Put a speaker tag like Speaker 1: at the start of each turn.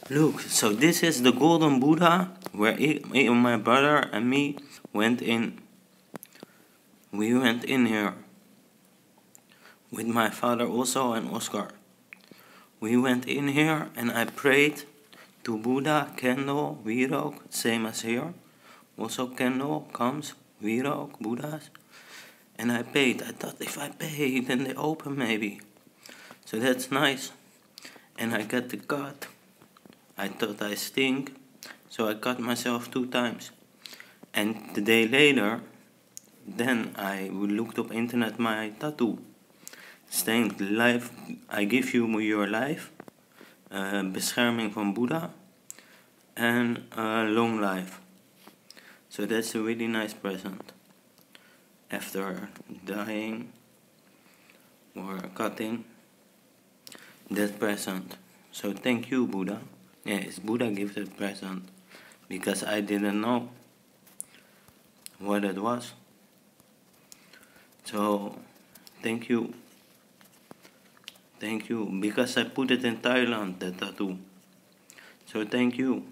Speaker 1: Look, so this is the golden Buddha where my brother and me went in. We went in here with my father also and Oscar. We went in here and I prayed to Buddha, candle, wierook, same as here. Also candle comes, wierook, Buddhas. And I paid. I thought if I pay, then they open maybe. So that's nice. And I got the cut. I thought I stink. So I cut myself 2 times. And the day later, then I looked up internet my tattoo. Stained life, I give you your life. Bescherming van Buddha. And long life. So that's a really nice present. After dying or cutting that present. So thank you, Buddha. Yes, Buddha gives that present because I didn't know what it was. So thank you. Thank you because I put it in Thailand, that tattoo. So thank you.